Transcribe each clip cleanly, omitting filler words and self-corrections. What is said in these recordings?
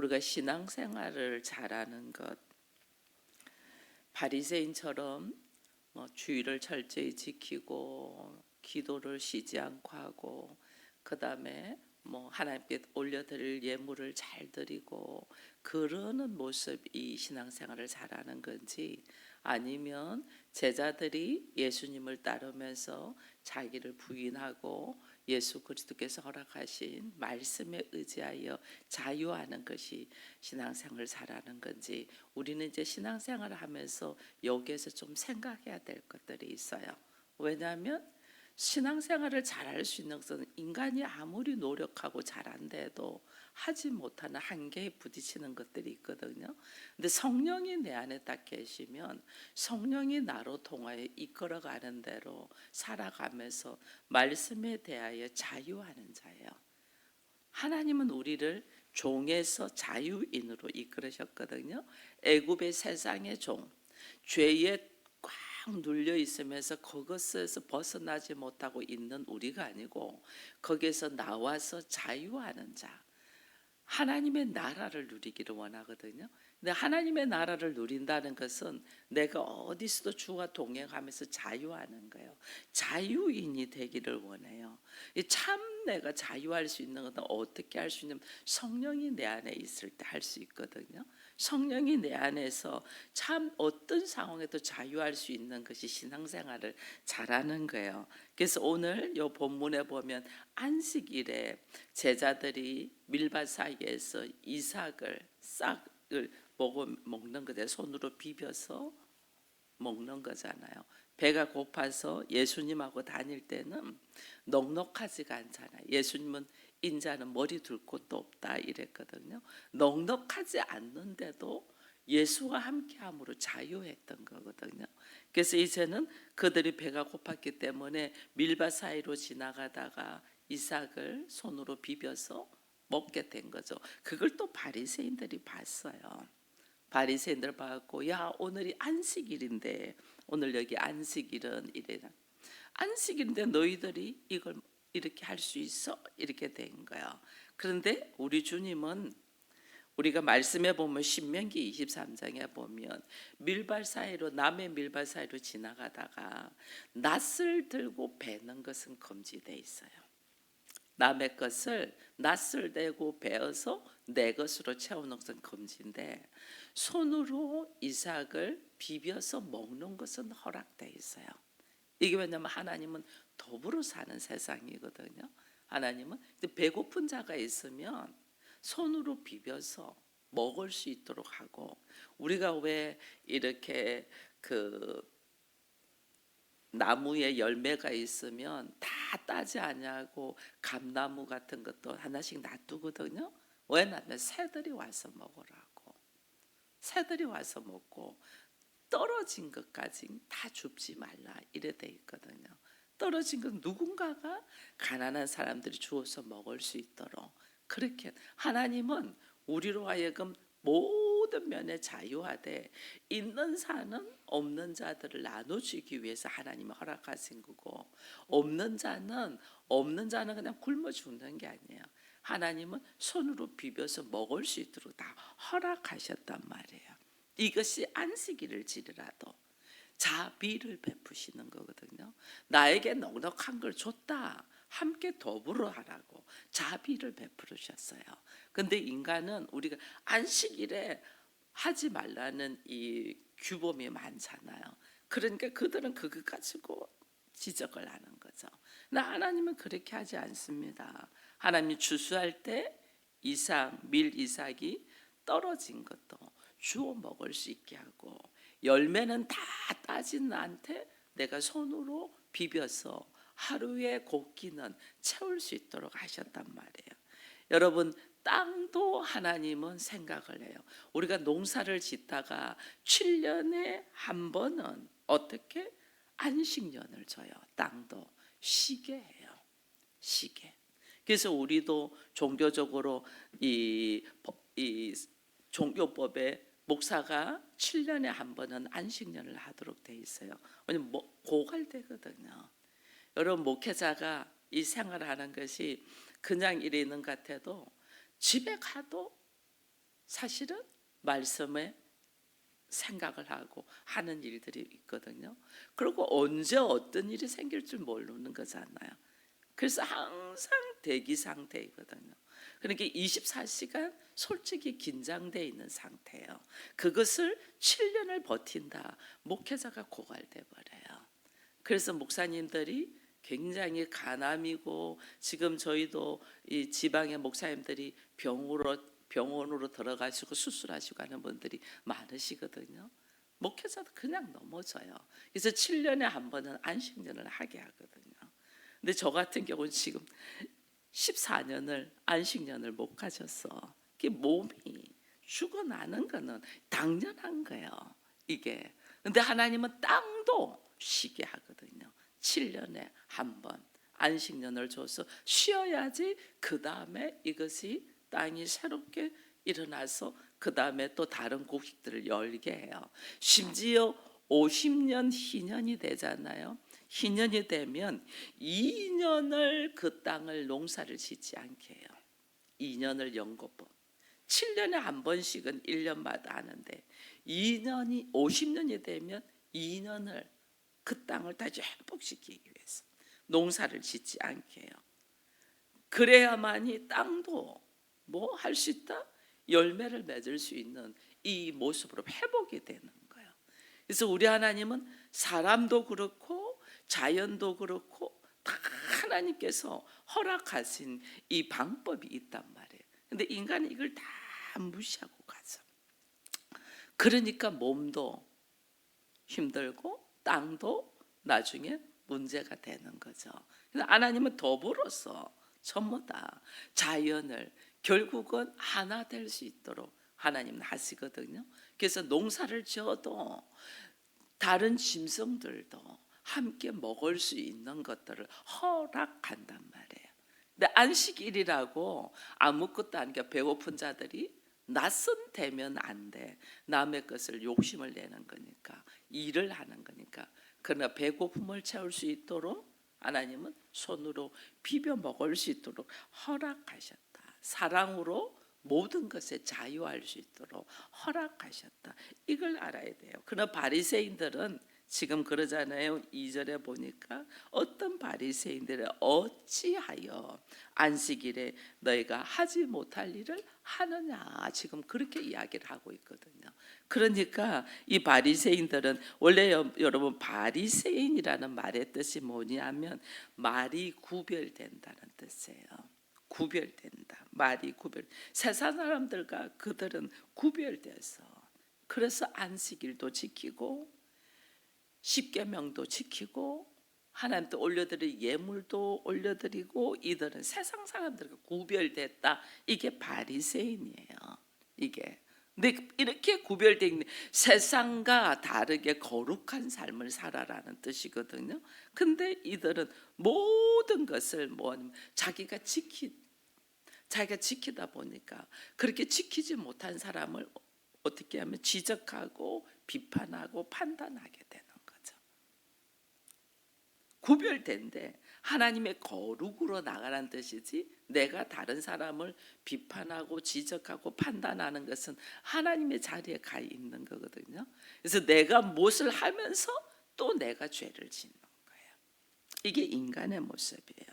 우리가 신앙생활을 잘하는 것, 바리새인처럼 주의를 철저히 지키고 기도를 쉬지 않고 하고, 그 다음에 하나님께 올려드릴 예물을 잘 드리고 그러는 모습이 신앙생활을 잘하는 건지, 아니면 제자들이 예수님을 따르면서 자기를 부인하고 예수 그리스도께서 허락하신 말씀에 의지하여 자유하는 것이 신앙생활을 잘하는 건지, 우리는 이제 신앙생활을 하면서 여기에서 좀 생각해야 될 것들이 있어요. 왜냐하면 신앙생활을 잘할 수 있는 것은 인간이 아무리 노력하고 잘한데도 하지 못하는 한계에 부딪히는 것들이 있거든요. 근데 성령이 내 안에 딱 계시면 성령이 나로 통하여 이끌어가는 대로 살아가면서 말씀에 대하여 자유하는 자예요. 하나님은 우리를 종에서 자유인으로 이끌으셨거든요. 애굽의 세상의 종, 죄에 꽉 눌려 있으면서 그것에서 벗어나지 못하고 있는 우리가 아니고, 거기에서 나와서 자유하는 자, 하나님의 나라를 누리기를 원하거든요. 근데 하나님의 나라를 누린다는 것은 내가 어디서도 주와 동행하면서 자유하는 거예요. 자유인이 되기를 원해요. 참 내가 자유할 수 있는 것은 어떻게 할 수 있냐면 성령이 내 안에 있을 때 할 수 있거든요. 성령이 내 안에서 참 어떤 상황에도 자유할 수 있는 것이 신앙생활을 잘하는 거예요. 그래서 오늘 이 본문에 보면 안식일에 제자들이 밀밭 사이에서 이삭을 싹을 먹는 거죠. 손으로 비벼서 먹는 거잖아요. 배가 고파서 예수님하고 다닐 때는 넉넉하지가 않잖아요. 예수님은 인자는 머리 둘 곳도 없다 이랬거든요. 넉넉하지 않는데도 예수와 함께함으로 자유했던 거거든요. 그래서 이제는 그들이 배가 고팠기 때문에 밀밭 사이로 지나가다가 이삭을 손으로 비벼서 먹게 된 거죠. 그걸 또 바리새인들이 봤어요. 바리새인들 봐갖고, 야, 오늘이 안식일인데, 오늘 여기 안식일은 이래라. 안식일인데 너희들이 이걸 이렇게 할 수 있어? 이렇게 된 거야. 그런데 우리 주님은, 우리가 말씀에 보면 신명기 23장에 보면 밀밭 사이로, 남의 밀밭 사이로 지나가다가 낫을 들고 베는 것은 금지돼 있어요. 남의 것을 낫을 대고 베어서 내 것으로 채우는 것은 금지인데, 손으로 이삭을 비벼서 먹는 것은 허락돼 있어요. 이게 왜냐하면 하나님은 더불어 사는 세상이거든요. 하나님은 배고픈 자가 있으면 손으로 비벼서 먹을 수 있도록 하고, 우리가 왜 이렇게 나무에 열매가 있으면 다 따지 않냐고 감나무 같은 것도 하나씩 놔두거든요. 왜 놔두면 새들이 와서 먹으라고. 새들이 와서 먹고 떨어진 것까지 다 줍지 말라 이래 돼 있거든요. 떨어진 건 누군가가 가난한 사람들이 주워서 먹을 수 있도록, 그렇게 하나님은 우리로 하여금 모든 면에 자유하되 있는 자는 없는 자들을 나눠주기 위해서 하나님이 허락하신 거고, 없는 자는 그냥 굶어 죽는 게 아니에요. 하나님은 손으로 비벼서 먹을 수 있도록 다 허락하셨단 말이에요. 이것이 안식일을 지르라도 자비를 베푸시는 거거든요. 나에게 넉넉한 걸 줬다, 함께 더불어 하라고 자비를 베푸셨어요. 근데 인간은 우리가 안식일에 하지 말라는 이 규범이 많잖아요. 그러니까 그들은 그거 가지고 지적을 하는 거죠. 나 하나님은 그렇게 하지 않습니다. 하나님이 추수할 때 밀이삭이 떨어진 것도 주워 먹을 수 있게 하고, 열매는 다 따진 나한테 내가 손으로 비벼서 하루의 곡기는 채울 수 있도록 하셨단 말이에요. 여러분, 땅도 하나님은 생각을 해요. 우리가 농사를 짓다가 7년에 한 번은 어떻게 안식년을 줘요. 땅도 쉬게 해요. 쉬게. 그래서 우리도 종교적으로 이 종교법에 목사가 7년에 한 번은 안식년을 하도록 돼 있어요. 왜냐면 고갈되거든요. 여러분, 목회자가 이 생활을 하는 것이 그냥 일에 있는 것 같아도 집에 가도 사실은 말씀에 생각을 하고 하는 일들이 있거든요. 그리고 언제 어떤 일이 생길 줄 모르는 거잖아요. 그래서 항상 대기 상태이거든요. 그러니까 24시간 솔직히 긴장돼 있는 상태예요. 그것을 7년을 버틴다. 목회자가 고갈돼 버려요. 그래서 목사님들이 굉장히 가남이고, 지금 저희도 이 지방의 목사님들이 병원으로 들어가시고 수술하시고 하는 분들이 많으시거든요. 목회자도 그냥 넘어져요. 그래서 7년에 한 번은 안식년을 하게 하거든요. 근데 저 같은 경우는 지금 14년을 안식년을 못 가졌어. 그 몸이 죽어나는 거는 당연한 거예요. 이게. 근데 하나님은 땅도 쉬게 하거든요. 7년에 한 번 안식년을 줘서 쉬어야지 그 다음에 이것이 땅이 새롭게 일어나서 그 다음에 또 다른 곡식들을 열게 해요. 심지어 50년 희년이 되잖아요. 희년이 되면 2년을 그 땅을 농사를 짓지 않게 해요. 2년을 연거푸. 7년에 한 번씩은 1년마다 하는데 2년이 50년이 되면 2년을 그 땅을 다시 회복시키기 위해서 농사를 짓지 않게 해요. 그래야만이 땅도 뭐 할 수 있다? 열매를 맺을 수 있는 이 모습으로 회복이 되는 거예요. 그래서 우리 하나님은 사람도 그렇고 자연도 그렇고 다 하나님께서 허락하신 이 방법이 있단 말이에요. 근데 인간은 이걸 다 무시하고 가죠. 그러니까 몸도 힘들고 땅도 나중에 문제가 되는 거죠. 그래서 하나님은 더불어서 전부 다 자연을 결국은 하나 될 수 있도록 하나님은 하시거든요. 그래서 농사를 지어도 다른 짐승들도 함께 먹을 수 있는 것들을 허락한단 말이에요. 근데 안식일이라고 아무것도 안 게 배고픈 자들이 낮은 되면 안 돼. 남의 것을 욕심을 내는 거니까, 일을 하는 거니까. 그러나 배고픔을 채울 수 있도록 하나님은 손으로 비벼 먹을 수 있도록 허락하셨다. 사랑으로 모든 것에 자유할 수 있도록 허락하셨다. 이걸 알아야 돼요. 그러나 바리새인들은 지금 그러잖아요. 2절에 보니까 어떤 바리새인들은 어찌하여 안식일에 너희가 하지 못할 일을 하느냐, 지금 그렇게 이야기를 하고 있거든요. 그러니까 이 바리새인들은 원래 여러분 바리새인이라는 말의 뜻이 뭐냐면 말이 구별된다는 뜻이에요. 구별된다. 말이 구별. 세상 사람들과 그들은 구별돼서, 그래서 안식일도 지키고 십계명도 지키고 하나님도 올려드릴 예물도 올려드리고, 이들은 세상 사람들과 구별됐다. 이게 바리새인이에요. 이게. 근데 이렇게 구별된 세상과 다르게 거룩한 삶을 살아라는 뜻이거든요. 근데 이들은 모든 것을 자기가 지키다 보니까 그렇게 지키지 못한 사람을 어떻게 하면 지적하고 비판하고 판단하게 되는 거죠. 구별된데 하나님의 거룩으로 나가라는 뜻이지, 내가 다른 사람을 비판하고 지적하고 판단하는 것은 하나님의 자리에 가 있는 거거든요. 그래서 내가 무엇을 하면서 또 내가 죄를 짓는 거예요. 이게 인간의 모습이에요.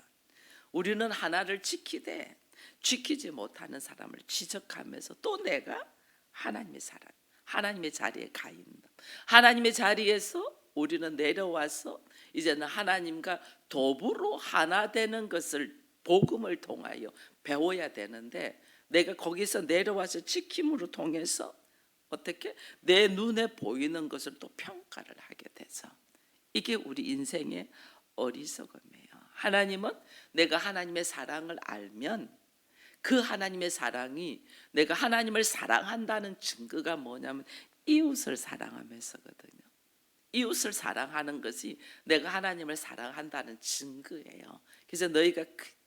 우리는 하나를 지키되 지키지 못하는 사람을 지적하면서 또 내가 하나님의 자리에 가 있는, 하나님의 자리에서 우리는 내려와서 이제는 하나님과 더불어 하나 되는 것을 복음을 통하여 배워야 되는데, 내가 거기서 내려와서 지킴으로 통해서 어떻게 내 눈에 보이는 것을 또 평가를 하게 되죠. 이게 우리 인생의 어리석음이에요. 하나님은 내가 하나님의 사랑을 알면 그 하나님의 사랑이, 내가 하나님을 사랑한다는 증거가 뭐냐면 이웃을 사랑하면서거든요. 이웃을 사랑하는 것이 내가 하나님을 사랑한다는 증거예요. 그래서 너희가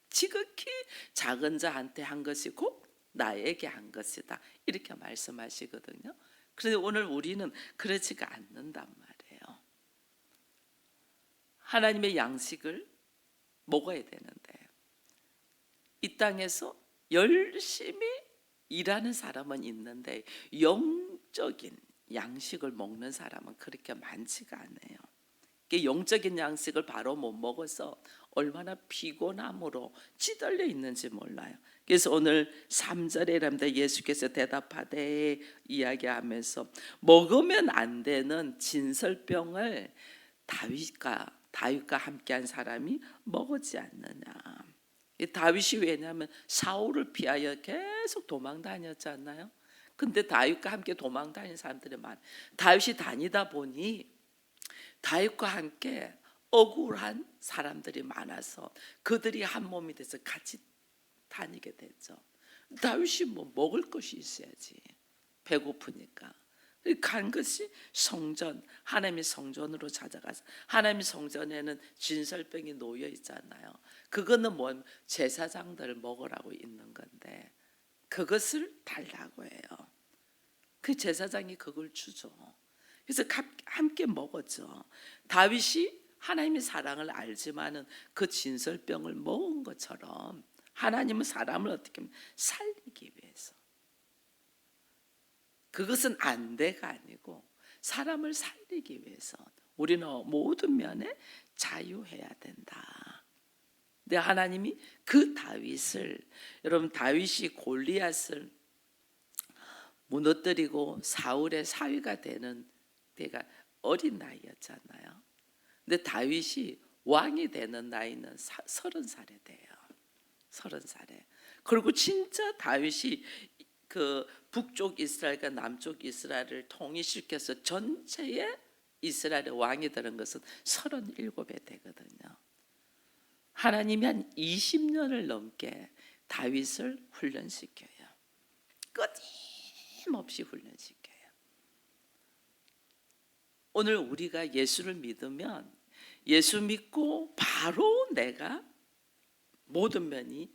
지극히 작은 자한테 한 것이 곧 나에게 한 것이다, 이렇게 말씀하시거든요. 그런데 오늘 우리는 그렇지가 않는단 말이에요. 하나님의 양식을 먹어야 되는데 이 땅에서 열심히 일하는 사람은 있는데 영적인 양식을 먹는 사람은 그렇게 많지가 않아요. 영적인 양식을 바로 못 먹어서 얼마나 피곤함으로 찌들려 있는지 몰라요. 그래서 오늘 3절에 예수께서 대답하되 이야기하면서 먹으면 안 되는 진설병을 다윗과 함께한 사람이 먹었지 않느냐. 다윗이 왜냐하면 사울을 피하여 계속 도망 다녔잖아요. 근데 다윗과 함께 도망 다니는 사람들이 많아요. 다윗이 다니다 보니 다윗과 함께 억울한 사람들이 많아서 그들이 한 몸이 돼서 같이 다니게 됐죠. 다윗이 뭐 먹을 것이 있어야지. 배고프니까. 간 것이 성전, 하나님의 성전으로 찾아가서 하나님의 성전에는 진설병이 놓여 있잖아요. 그거는 뭐 제사장들 먹으라고 있는 건데 그것을 달라고 해요. 그 제사장이 그걸 주죠. 그래서 함께 먹었죠. 다윗이 하나님의 사랑을 알지만은 그 진설병을 먹은 것처럼 하나님은 사람을 어떻게 하면 살리기 위해서, 그것은 안대가 아니고 사람을 살리기 위해서 우리는 모든 면에 자유해야 된다. 근데 하나님이 그 다윗을, 여러분 다윗이 골리앗을 무너뜨리고 사울의 사위가 되는 때가 어린 나이였잖아요. 근데 다윗이 왕이 되는 나이는 30살에 돼요. 30살에. 그리고 진짜 다윗이 그 북쪽 이스라엘과 남쪽 이스라엘을 통일시켜서 전체의 이스라엘의 왕이 되는 것은 37에 되거든요. 하나님이 한 20년을 넘게 다윗을 훈련시켜요. 끊임없이 훈련시켜요. 오늘 우리가 예수를 믿으면 예수 믿고 바로 내가 모든 면이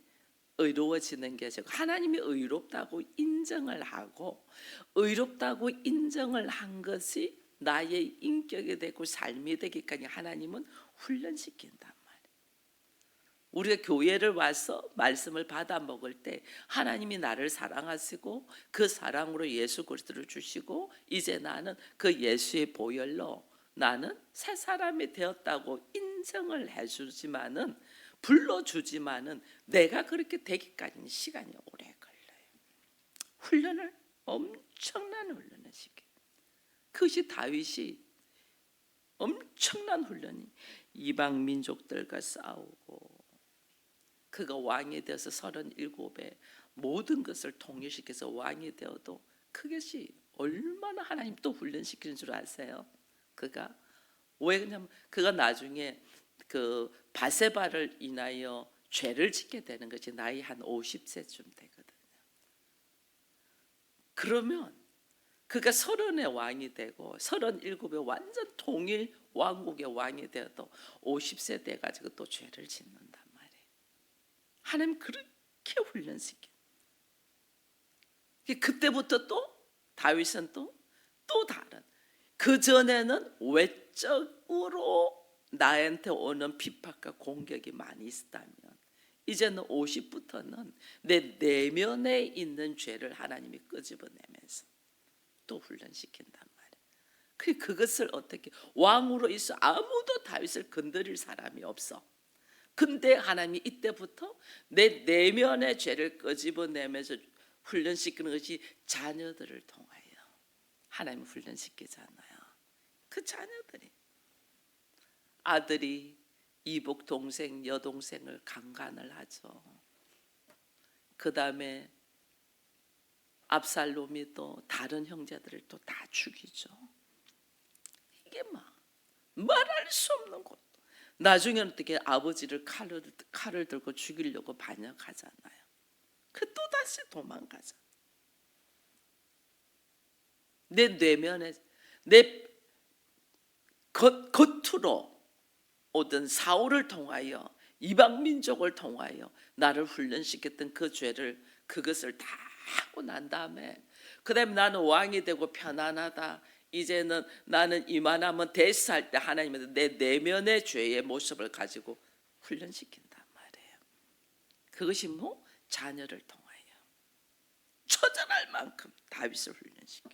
의로워지는 게 아니고 하나님이 의롭다고 인정을 하고 의롭다고 인정을 한 것이 나의 인격이 되고 삶이 되기까지 하나님은 훈련시킨단 말이에요. 우리가 교회를 와서 말씀을 받아 먹을 때 하나님이 나를 사랑하시고 그 사랑으로 예수 그리스도를 주시고 이제 나는 그 예수의 보혈로 나는 새 사람이 되었다고 인정을 해주지만은, 불러주지만은 내가 그렇게 되기까지는 시간이 오래 걸려요. 훈련을, 엄청난 훈련을 시켜요. 그것이 다윗이 엄청난 훈련이, 이방 민족들과 싸우고 그가 왕이 되어서 37에 모든 것을 통일시켜서 왕이 되어도 그것이 얼마나 하나님 또 훈련시키는 줄 아세요? 그가 왜 그러냐면 그가 나중에 그 바세바를 인하여 죄를 짓게 되는 것이 나이 한 50세쯤 되거든요. 그러면 그가 30의 왕이 되고 37의 완전 통일 왕국의 왕이 되어도 50세 돼가지고 또 죄를 짓는단 말이에요. 하나님 그렇게 훈련시켜. 그때부터 또 다윗은 또 다른, 그 전에는 외적으로 나한테 오는 핍박과 공격이 많이 있었다면 이제는 50부터는 내 내면에 있는 죄를 하나님이 끄집어내면서 또 훈련시킨단 말이에요. 그것을 어떻게, 왕으로 있어 아무도 다윗을 건드릴 사람이 없어. 근데 하나님이 이때부터 내 내면의 죄를 끄집어내면서 훈련시키는 것이 자녀들을 통하여 하나님 훈련시키잖아요. 그 자녀들이, 아들이 이복 동생 여동생을 강간을 하죠. 그 다음에 압살롬이 또 다른 형제들을 또 다 죽이죠. 이게 막 말할 수 없는 것. 나중에는 어떻게 아버지를 칼을 들고 죽이려고 반역하잖아요. 그 또 다시 도망가죠. 내 내면에, 내 겉으로 오던 사울을 통하여 이방 민족을 통하여 나를 훈련시켰던 그 죄를, 그것을 다 하고 난 다음에 그다음에 나는 왕이 되고 편안하다, 이제는 나는 이만하면 됐을 때 하나님은 내 내면의 죄의 모습을 가지고 훈련시킨단 말이에요. 그것이 뭐 자녀를 통하여. 처절할 만큼 다윗을 훈련시켜.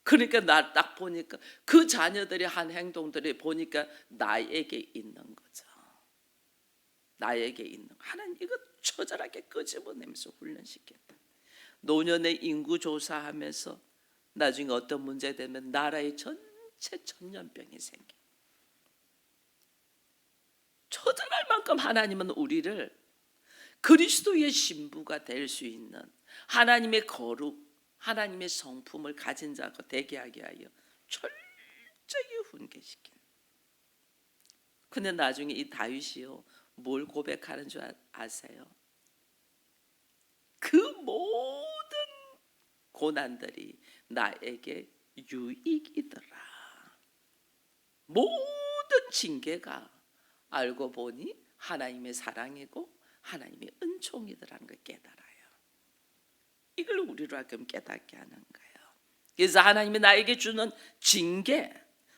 그러니까 나 딱 보니까 그 자녀들이 한 행동들이 보니까 나에게 있는 거죠. 나에게 있는 하나님 이거 처절하게 끄집어내면서 훈련시켰다. 노년의 인구 조사하면서 나중에 어떤 문제 되면 나라의 전체 전염병이 생겨. 처절할 만큼 하나님은 우리를 그리스도의 신부가 될 수 있는 하나님의 거룩, 하나님의 성품을 가진 자가 되게 하게 하여 철저히 훈계시킨. 근데 나중에 이 다윗이요 뭘 고백하는 줄 아세요? 그 모든 고난들이 나에게 유익이더라. 모든 징계가 알고 보니 하나님의 사랑이고 하나님의 은총이더라는 걸 깨달아요. 이걸 우리로 하여금 깨닫게 하는 거예요. 그래서 하나님이 나에게 주는 징계,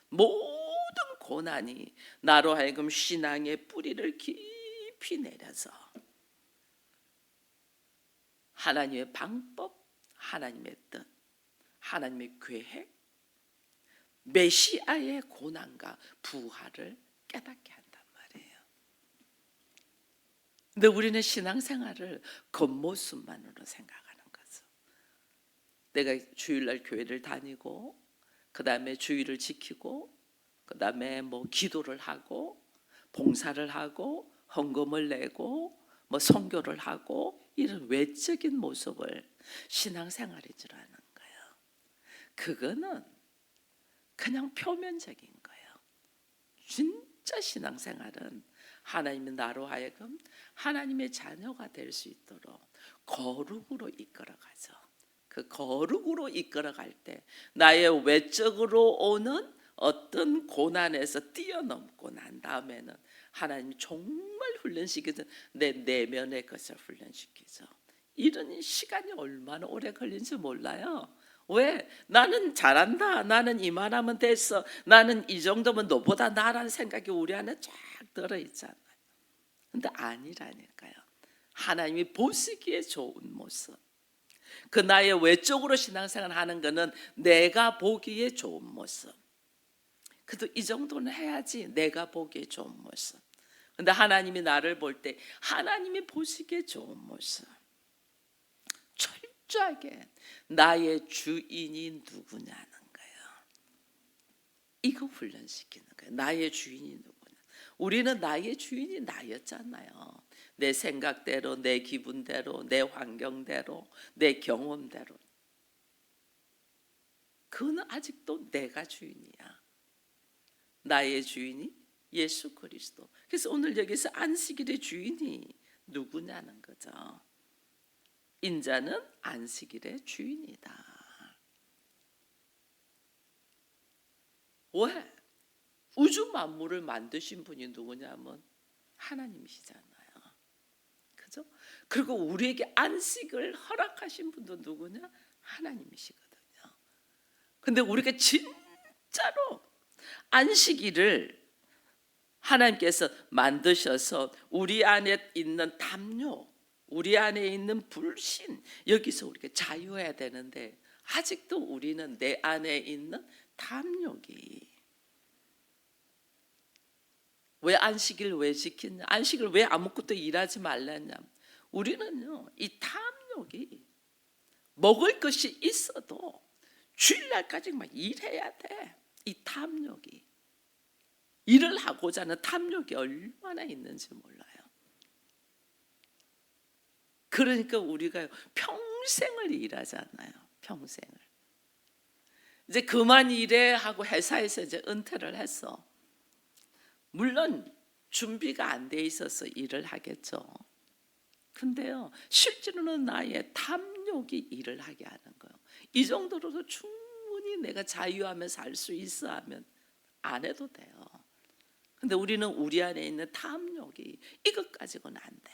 모든 고난이 나로 하여금 신앙의 뿌리를 깊이 내려서 하나님의 방법, 하나님의 뜻, 하나님의 계획, 메시아의 고난과 부활을 깨닫게 한단 말이에요. 근데 우리는 신앙생활을 겉모습만으로 생각하는 거죠. 내가 주일날 교회를 다니고 그 다음에 주일을 지키고 그 다음에 뭐 기도를 하고 봉사를 하고 헌금을 내고 뭐 선교를 하고 이런 외적인 모습을 신앙생활인 줄 아는 거예요. 그거는 그냥 표면적인 거예요. 진짜 신앙생활은 하나님이 나로 하여금 하나님의 자녀가 될 수 있도록 거룩으로 이끌어가죠. 그 거룩으로 이끌어갈 때 나의 외적으로 오는 어떤 고난에서 뛰어넘고 난 다음에는 하나님이 정말 훈련시키죠. 내 내면의 것을 훈련시키죠. 이런 시간이 얼마나 오래 걸린지 몰라요. 왜? 나는 잘한다. 나는 이만하면 됐어. 나는 이 정도면 너보다 나라는 생각이 우리 안에 쫙 들어있잖아요. 근데 아니라니까요. 하나님이 보시기에 좋은 모습. 그 나의 외적으로 신앙생활 하는 거는 내가 보기에 좋은 모습. 그래도 이 정도는 해야지 내가 보기에 좋은 모습. 근데 하나님이 나를 볼 때 하나님이 보시기에 좋은 모습. 철저하게 나의 주인이 누구냐는 거예요. 이거 훈련시키는 거예요. 나의 주인이 누구냐. 우리는 나의 주인이 나였잖아요. 내 생각대로, 내 기분대로, 내 환경대로, 내 경험대로. 그거는 아직도 내가 주인이야. 나의 주인이 예수 그리스도. 그래서 오늘 여기서 안식일의 주인이 누구냐는 거죠. 인자는 안식일의 주인이다. 왜? 우주 만물을 만드신 분이 누구냐면 하나님이시잖아요. 그죠? 그리고 우리에게 안식을 허락하신 분도 누구냐? 하나님이시거든요. 근데 우리가 진짜로 안식일을 하나님께서 만드셔서 우리 안에 있는 담요, 우리 안에 있는 불신, 여기서 우리가 자유해야 되는데 아직도 우리는 내 안에 있는 탐욕이. 왜 안식일 왜 지키냐? 안식일 왜 아무것도 일하지 말라냐? 우리는요, 이 탐욕이 먹을 것이 있어도 주일날까지 막 일해야 돼. 이 탐욕이. 일을 하고자 하는 탐욕이 얼마나 있는지 몰라요. 그러니까 우리가 평생을 일하잖아요. 평생을. 이제 그만 일해 하고 회사에서 이제 은퇴를 했어. 물론 준비가 안 돼 있어서 일을 하겠죠. 근데요, 실제로는 나의 탐욕이 일을 하게 하는 거예요. 이 정도로도 충분히 내가 자유하며 살 수 있어 하면 안 해도 돼요. 근데 우리는 우리 안에 있는 탐욕이 이것 가지고는 안 돼.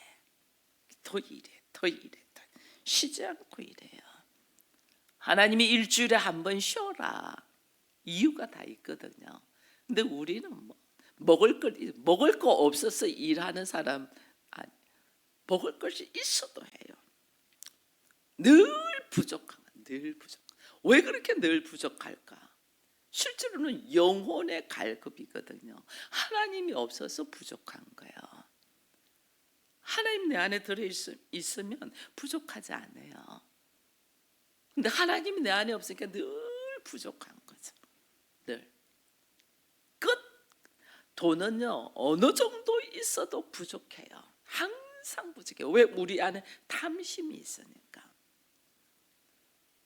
더 일해, 더 일해, 더 쉬지 않고 일해요. 하나님이 일주일에 한 번 쉬어라. 이유가 다 있거든요. 근데 우리는 뭐 먹을 거 없어서 일하는 사람, 아니, 먹을 것이 있어도 해요. 늘 부족한 거야. 늘 부족. 왜 그렇게 늘 부족할까? 실제로는 영혼의 갈급이거든요. 하나님이 없어서 부족한 거예요. 하나님 내 안에 들어있으면 부족하지 않아요. 근데 하나님이 내 안에 없으니까 늘 부족한 거죠. 늘. 끝. 돈은요 어느 정도 있어도 부족해요. 항상 부족해요. 왜? 우리 안에 탐심이 있으니까.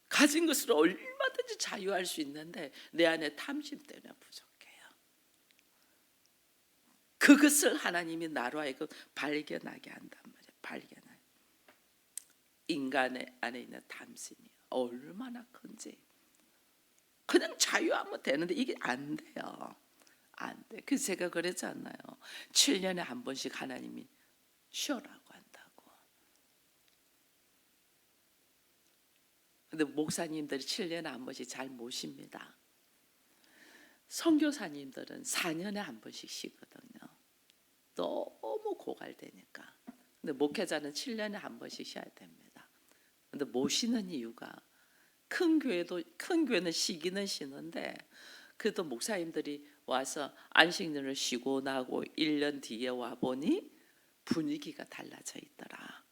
가진 것으로 얼마든지 자유할 수 있는데 내 안에 탐심 때문에 부족해요. 그것을 하나님이 나로 하여금 발견하게 한단 말이에요. 발견하게. 인간의 안에 있는 탐심이 얼마나 큰지. 그냥 자유하면 되는데 이게 안 돼요. 안 돼. 그래서 제가 그랬잖아요. 7년에 한 번씩 하나님이 쉬어라고 한다고. 근데 목사님들이 7년에 한 번씩 잘 모십니다. 선교사님들은 4년에 한 번씩 쉬거든요. 너무 고갈되니까. 근데 목회자는 7년에 한 번씩 쉬어야 됩니다. 근데 못 쉬는 이유가 큰 교회는 쉬기는 쉬는데 그래도 목사님들이 와서 안식년을 쉬고 나고 1년 뒤에 와 보니 분위기가 달라져 있더라.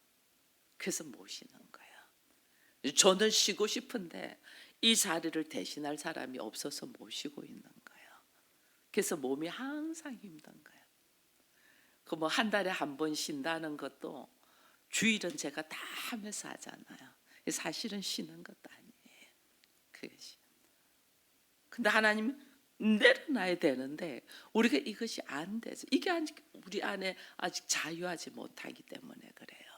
그래서 못 쉬는 거예요. 저는 쉬고 싶은데 이 자리를 대신할 사람이 없어서 못 쉬고 있는 거예요. 그래서 몸이 항상 힘든 거예요. 그 뭐 한 달에 한 번 쉰다는 것도 주일은 제가 다 하면서 하잖아요. 사실은 쉬는 것도 아니에요. 그것이. 근데 하나님 내려놔야 되는데 우리가 이것이 안 되죠. 이게 아직 우리 안에 아직 자유하지 못하기 때문에 그래요.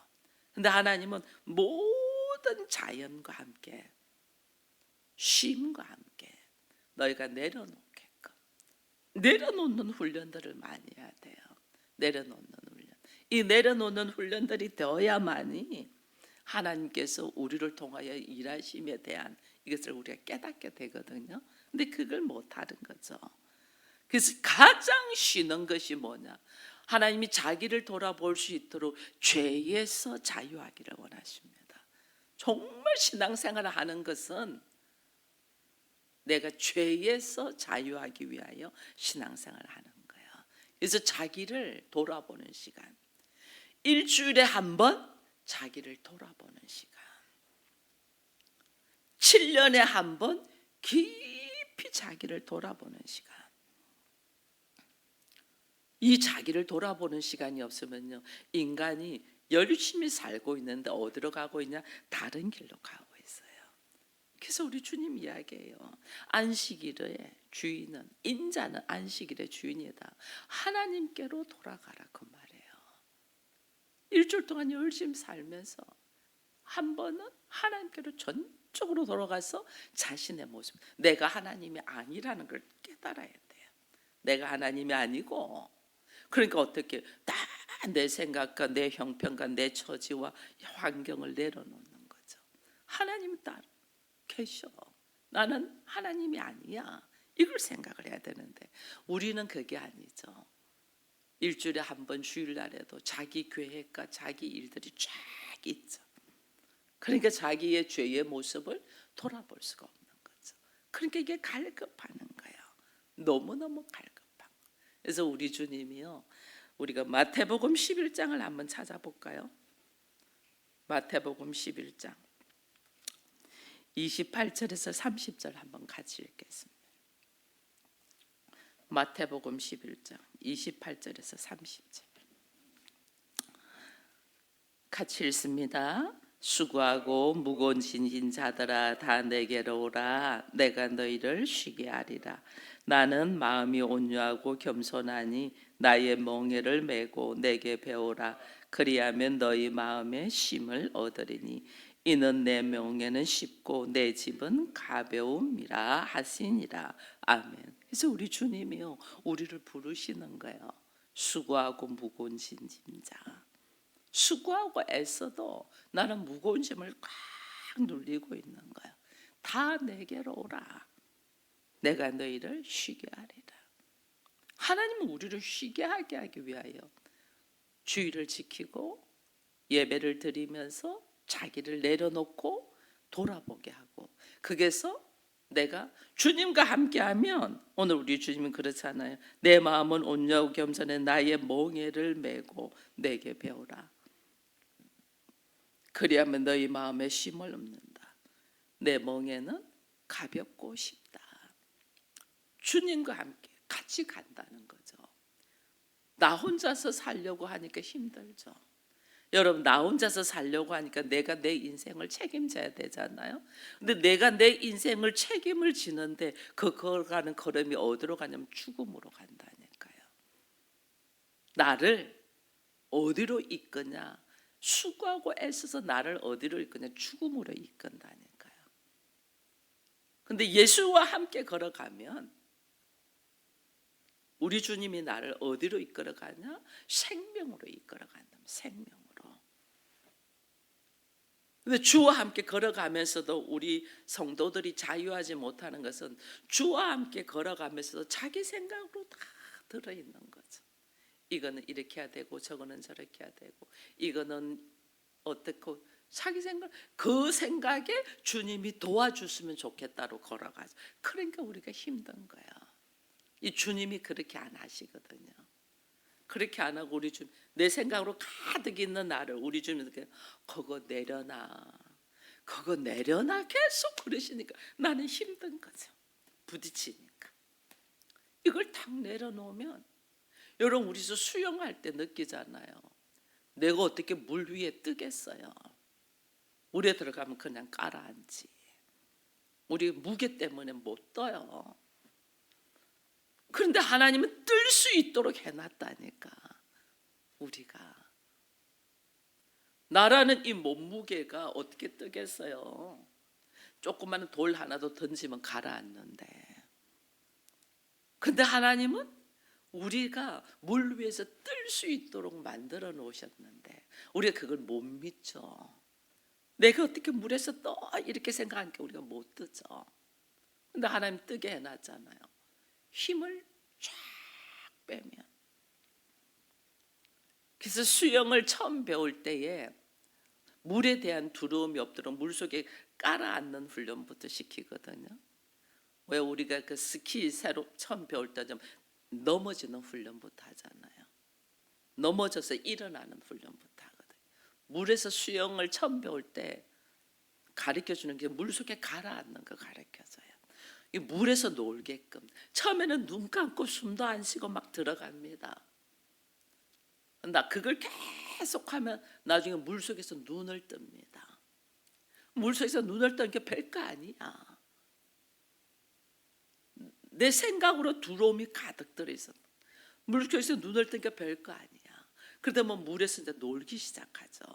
근데 하나님은 모든 자연과 함께 쉼과 함께 너희가 내려놓게끔 내려놓는 훈련들을 많이 해야 돼요. 내려놓는 훈련. 이 내려놓는 훈련들이 되어야만이 하나님께서 우리를 통하여 일하심에 대한 이것을 우리가 깨닫게 되거든요. 근데 그걸 못하는 거죠. 그래서 가장 쉬는 것이 뭐냐? 하나님이 자기를 돌아볼 수 있도록 죄에서 자유하기를 원하십니다. 정말 신앙생활을 하는 것은 내가 죄에서 자유하기 위하여 신앙생활을 하는 거예요. 그래서 자기를 돌아보는 시간. 일주일에 한 번 자기를 돌아보는 시간. 7년에 한 번 깊이 자기를 돌아보는 시간. 이 자기를 돌아보는 시간이 없으면요, 인간이 열심히 살고 있는데 어디로 가고 있냐? 다른 길로 가고 있어요. 그래서 우리 주님 이야기해요. 안식일의 주인은, 인자는 안식일의 주인이다. 하나님께로 돌아가라 그 말이에요. 일주일 동안 열심히 살면서 한 번은 하나님께로 전적으로 돌아가서 자신의 모습, 내가 하나님이 아니라는 걸 깨달아야 돼요. 내가 하나님이 아니고, 그러니까 어떻게 다 내 생각과 내 형편과 내 처지와 환경을 내려놓는 거죠. 하나님 따로 계셔. 나는 하나님이 아니야. 이걸 생각을 해야 되는데 우리는 그게 아니죠. 일주일에 한 번 주일날에도 자기 계획과 자기 일들이 쫙 있죠. 그러니까 자기의 죄의 모습을 돌아볼 수가 없는 거죠. 그러니까 이게 갈급하는 거예요. 너무너무 갈급한 거. 그래서 우리 주님이요, 우리가 마태복음 11장을 한번 찾아볼까요? 마태복음 11장 28절에서 30절 한번 같이 읽겠습니다. 마태복음 11장 28절에서 30절 같이 읽습니다. 수고하고 무거운 짐진 자들아 다 내게로 오라. 내가 너희를 쉬게 하리라. 나는 마음이 온유하고 겸손하니 나의 멍에를 메고 내게 배우라. 그리하면 너희 마음에 쉼을 얻으리니 이는 내 멍에는 쉽고 내 집은 가벼움이라 하시니라. 아멘. 그래서 우리 주님이요, 우리를 부르시는 거예요. 수고하고 무거운 짐진 자. 수고하고 애써도 나는 무거운 짐을 꽉 눌리고 있는 거야. 다 내게로 오라. 내가 너희를 쉬게 하리라. 하나님은 우리를 쉬게 하게 하기 위하여 주의를 지키고 예배를 드리면서 자기를 내려놓고 돌아보게 하고, 거기서 내가 주님과 함께하면, 오늘 우리 주님은 그렇잖아요. 내 마음은 온유하고 겸손해 나의 멍에를 메고 내게 배우라. 그리하면 너희 마음에 쉼을 얻는다. 내 멍에는 가볍고 쉽다. 주님과 함께 같이 간다는 거죠. 나 혼자서 살려고 하니까 힘들죠. 여러분, 나 혼자서 살려고 하니까 내가 내 인생을 책임져야 되잖아요. 근데 내가 내 인생을 책임을 지는데 그 걸어가는 걸음이 어디로 가냐면 죽음으로 간다니까요. 나를 어디로 이끄냐? 수고하고 애써서 나를 어디로 이끄냐? 죽음으로 이끈다니까요. 근데 예수와 함께 걸어가면 우리 주님이 나를 어디로 이끌어가냐? 생명으로 이끌어간다. 생명으로. 근데 주와 함께 걸어가면서도 우리 성도들이 자유하지 못하는 것은 주와 함께 걸어가면서도 자기 생각으로 다 들어있는 거죠. 이거는 이렇게 해야 되고 저거는 저렇게 해야 되고 이거는 어떻고, 자기 생각, 그 생각에 주님이 도와주시면 좋겠다로 걸어가죠. 그러니까 우리가 힘든 거야. 이 주님이 그렇게 안 하시거든요. 그렇게 안 하고 우리 주님, 내 생각으로 가득 있는 나를 우리 주님은 그거 내려놔, 그거 내려놔 계속 그러시니까 나는 힘든 거죠. 부딪히니까. 이걸 탁 내려놓으면, 여러분 우리 수영할 때 느끼잖아요. 내가 어떻게 물 위에 뜨겠어요. 물에 들어가면 그냥 깔아앉지. 우리 무게 때문에 못 떠요. 그런데 하나님은 뜰 수 있도록 해놨다니까. 우리가 나라는 이 몸무게가 어떻게 뜨겠어요. 조그마한 돌 하나도 던지면 가라앉는데, 그런데 하나님은 우리가 물 위에서 뜰 수 있도록 만들어 놓으셨는데 우리가 그걸 못 믿죠. 내가 어떻게 물에서 떠 이렇게 생각하니까 우리가 못 뜨죠. 근데 하나님 뜨게 해놨잖아요. 힘을 쫙 빼면. 그래서 수영을 처음 배울 때에 물에 대한 두려움이 없도록 물속에 깔아앉는 훈련부터 시키거든요. 왜 우리가 그 스키 새로 처음 배울 때 좀 넘어지는 훈련부터 하잖아요. 넘어져서 일어나는 훈련부터 하거든요. 물에서 수영을 처음 배울 때 가르쳐주는 게 물속에 가라앉는 거 가르쳐줘요. 이 물에서 놀게끔. 처음에는 눈 감고 숨도 안 쉬고 막 들어갑니다. 나 그걸 계속하면 나중에 물속에서 눈을 뜹니다. 물속에서 눈을 뜨는 게 별거 아니야. 내 생각으로 두려움이 가득 들어있어. 물속에서 눈을 뜨는 게 별거 아니야. 그러다 보면 물에서 이제 놀기 시작하죠.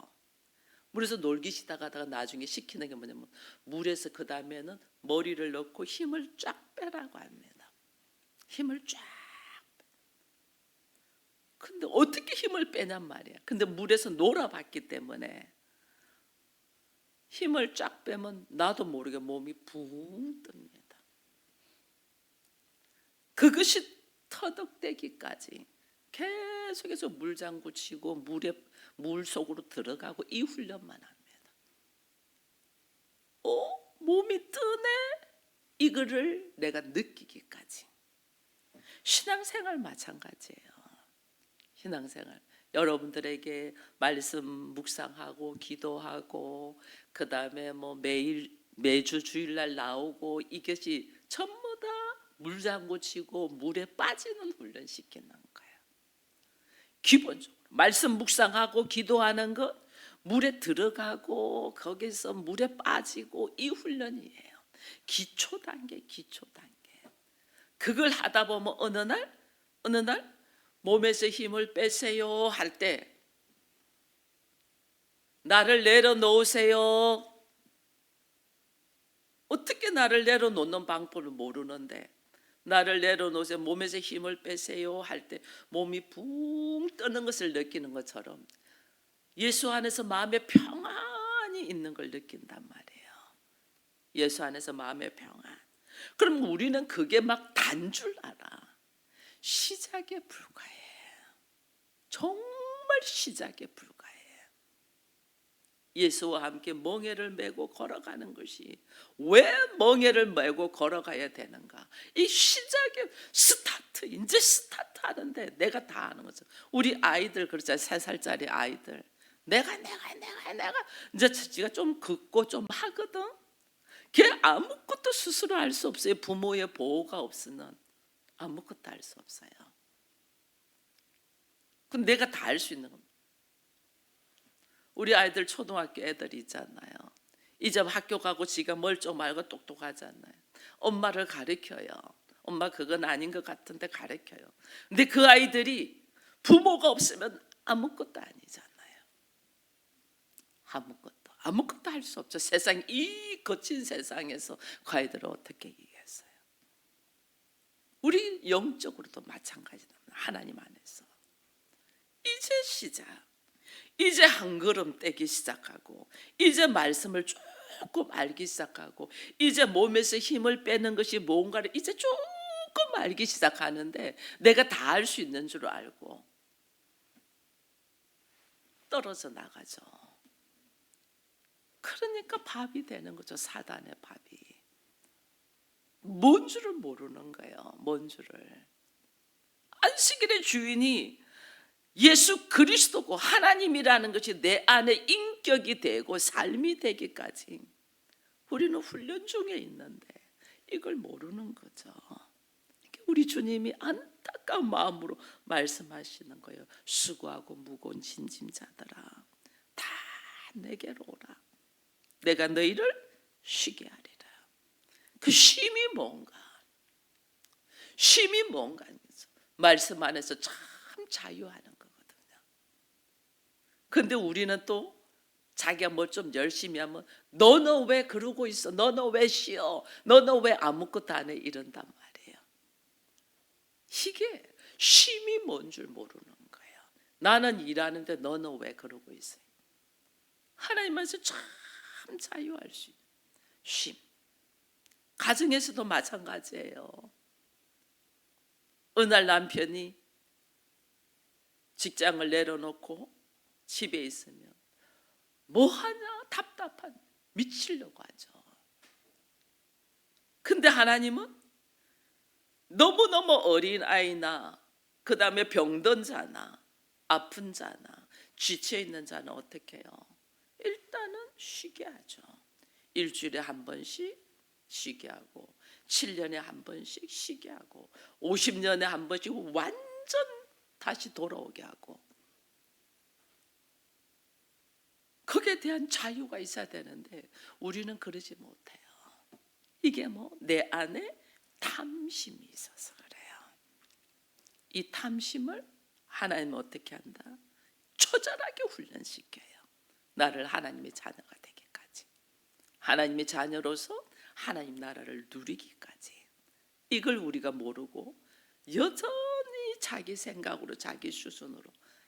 물에서 놀기 시작하다가 나중에 시키는 게 뭐냐면 물에서 그 다음에는 머리를 넣고 힘을 쫙 빼라고 합니다. 힘을 쫙. 근데 어떻게 힘을 빼냔 말이야. 근데 물에서 놀아봤기 때문에 힘을 쫙 빼면 나도 모르게 몸이 붕 뜹니다. 그것이 터득되기까지 계속해서 물장구 치고 물 속으로 들어가고 이 훈련만 합니다. 몸이 뜨네? 이거를 내가 느끼기까지. 신앙생활 마찬가지예요. 신앙생활. 여러분들에게 말씀 묵상하고 기도하고 그다음에 뭐 매주 주일날 나오고 이것이 전부 다 물장구 치고 물에 빠지는 훈련 시키는 거예요. 기본적으로 말씀 묵상하고 기도하는 것, 물에 들어가고 거기서 물에 빠지고 이 훈련이에요. 기초 단계. 그걸 하다 보면 어느 날 몸에서 힘을 빼세요 할 때 나를 내려놓으세요. 어떻게 나를 내려놓는 방법을 모르는데 나를 내려놓으세요, 몸에서 힘을 빼세요 할 때 몸이 붕 뜨는 것을 느끼는 것처럼 예수 안에서 마음의 평안이 있는 걸 느낀단 말이에요. 예수 안에서 마음의 평안. 그럼 우리는 그게 막 단 줄 알아. 시작에 불과해. 정말 시작에 불과해. 예수와 함께 멍에를 메고 걸어가는 것이, 왜 멍에를 메고 걸어가야 되는가? 이 시작의 스타트, 이제 스타트 하는데 내가 다 하는 거죠. 우리 아이들 그렇잖아요. 3살짜리 아이들. 내가 이제 지가 좀 긋고 좀 하거든. 걔 아무것도 스스로 할 수 없어요. 부모의 보호가 없으면 아무것도 할 수 없어요. 그럼 내가 다 할 수 있는 겁니다. 우리 아이들 초등학교 애들이 있잖아요. 이제 학교 가고 지가 멀쩡하고 똑똑하잖아요. 엄마를 가르쳐요. 엄마 그건 아닌 것 같은데 가르쳐요. 근데 그 아이들이 부모가 없으면 아무것도 아니잖아요. 아무것도 할 수 없죠. 세상, 이 거친 세상에서 그 아이들을 어떻게 이기겠어요? 우리 영적으로도 마찬가지입니다. 하나님 안에서 이제 시작, 이제 한 걸음 떼기 시작하고, 이제 말씀을 조금 알기 시작하고, 이제 몸에서 힘을 빼는 것이 뭔가를 이제 조금 알기 시작하는데, 내가 다 할 수 있는 줄 알고 떨어져 나가죠. 그러니까 밥이 되는 거죠. 사단의 밥이. 뭔 줄을 모르는 거예요. 뭔 줄을. 안식일의 주인이 예수 그리스도고 하나님이라는 것이 내 안에 인격이 되고 삶이 되기까지 우리는 훈련 중에 있는데 이걸 모르는 거죠. 우리 주님이 안타까운 마음으로 말씀하시는 거예요. 수고하고 무거운 짐자들아, 다 내게로 오라. 내가 너희를 쉬게 하리라. 그 쉼이 뭔가? 쉼이 뭔가? 말씀 안에서 참 자유하는 거거든요. 근데 우리는 또 자기가 뭘 좀 열심히 하면 너는 왜 그러고 있어? 너는 왜 쉬어? 너는 왜 아무것도 안 해? 이런단 말이에요. 이게 쉼이 뭔 줄 모르는 거예요. 나는 일하는데 너는 왜 그러고 있어요? 하나님 안에서 참 자유할 수 있는 쉼. 가정에서도 마찬가지예요. 어느 날 남편이 직장을 내려놓고 집에 있으면 뭐하냐 답답한, 미치려고 하죠. 근데 하나님은 너무너무 어린 아이나 그 다음에 병든 자나 아픈 자나 지쳐있는 자는 어떻게 해요? 일단은 쉬게 하죠. 일주일에 한 번씩 쉬게 하고, 7년에 한 번씩 쉬게 하고, 50년에 한 번씩 완전 다시 돌아오게 하고, 거기에 대한 자유가 있어야 되는데 우리는 그러지 못해요. 이게 내 안에 탐심이 있어서 그래요. 이 탐심을 하나님은 어떻게 한다? 처절하게 훈련시켜요. 나를 하나님의 자녀가 되기까지, 하나님의 자녀로서 하나님 나라를 누리기까지. 이걸 우리가 모르고 여전히 자기 생각으로 자기 수준으로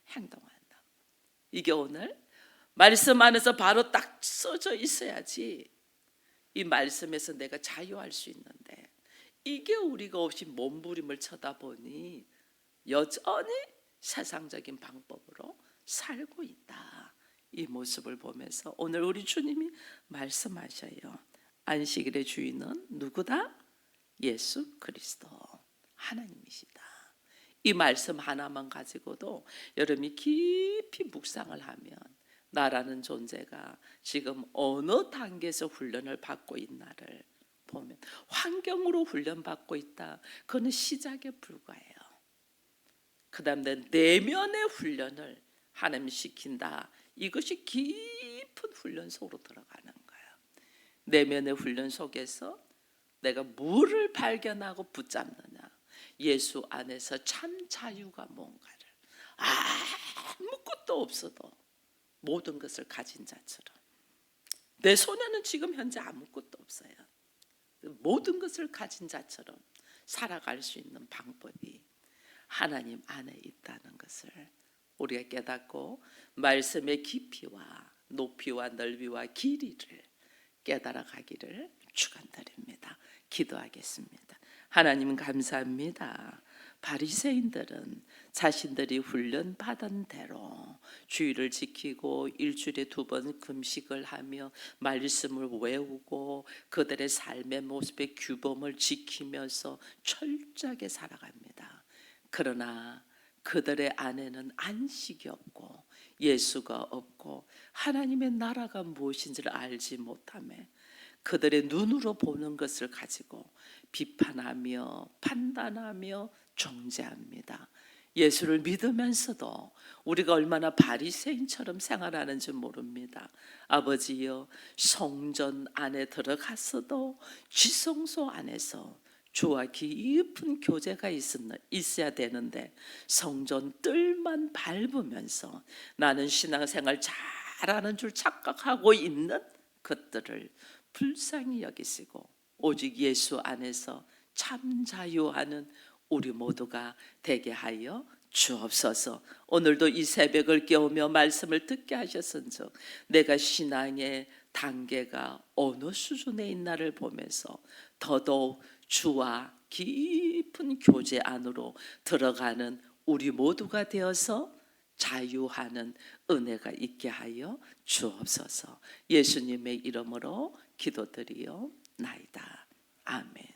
행동한다. 이게 오늘 말씀 안에서 바로 딱 써져 있어야지 이 말씀에서 내가 자유할 수 있는데, 이게 우리가 없이 몸부림을 쳐다 보니 여전히 세상적인 방법으로 살고 있다. 이 모습을 보면서 오늘 우리 주님이 말씀하셔요. 안식일의 주인은 누구다? 예수 그리스도 하나님이시다. 이 말씀 하나만 가지고도 여러분이 깊이 묵상을 하면 나라는 존재가 지금 어느 단계에서 훈련을 받고 있나를 보면, 환경으로 훈련받고 있다, 그거는 시작에 불과해요. 그 다음에 내면의 훈련을 하나님 시킨다, 이것이 깊은 훈련 속으로 들어가는 거예요. 내면의 훈련 속에서 내가 뭐를 발견하고 붙잡느냐, 예수 안에서 참 자유가 뭔가를, 아무것도 없어도 모든 것을 가진 자처럼, 내 손에는 지금 현재 아무것도 없어요. 모든 것을 가진 자처럼 살아갈 수 있는 방법이 하나님 안에 있다는 것을 우리가 깨닫고 말씀의 깊이와 높이와 넓이와 길이를 깨달아 가기를 축원드립니다. 기도하겠습니다. 하나님 감사합니다. 바리새인들은 자신들이 훈련받은 대로 주의를 지키고 일주일에 2번 금식을 하며 말씀을 외우고 그들의 삶의 모습의 규범을 지키면서 철저하게 살아갑니다. 그러나 그들의 안에는 안식이 없고 예수가 없고 하나님의 나라가 무엇인지를 알지 못하며 그들의 눈으로 보는 것을 가지고 비판하며 판단하며 정죄합니다. 예수를 믿으면서도 우리가 얼마나 바리새인처럼 생활하는지 모릅니다. 아버지여, 성전 안에 들어갔어도 지성소 안에서 주와 깊은 교제가 있어야 되는데 성전 뜰만 밟으면서 나는 신앙생활 잘하는 줄 착각하고 있는 것들을 불쌍히 여기시고 오직 예수 안에서 참 자유하는 우리 모두가 되게 하여 주옵소서. 오늘도 이 새벽을 깨우며 말씀을 듣게 하셨은즉 내가 신앙의 단계가 어느 수준에 있나를 보면서 더더욱 주와 깊은 교제 안으로 들어가는 우리 모두가 되어서 자유하는 은혜가 있게 하여 주옵소서. 예수님의 이름으로 기도드리옵나이다. 아멘.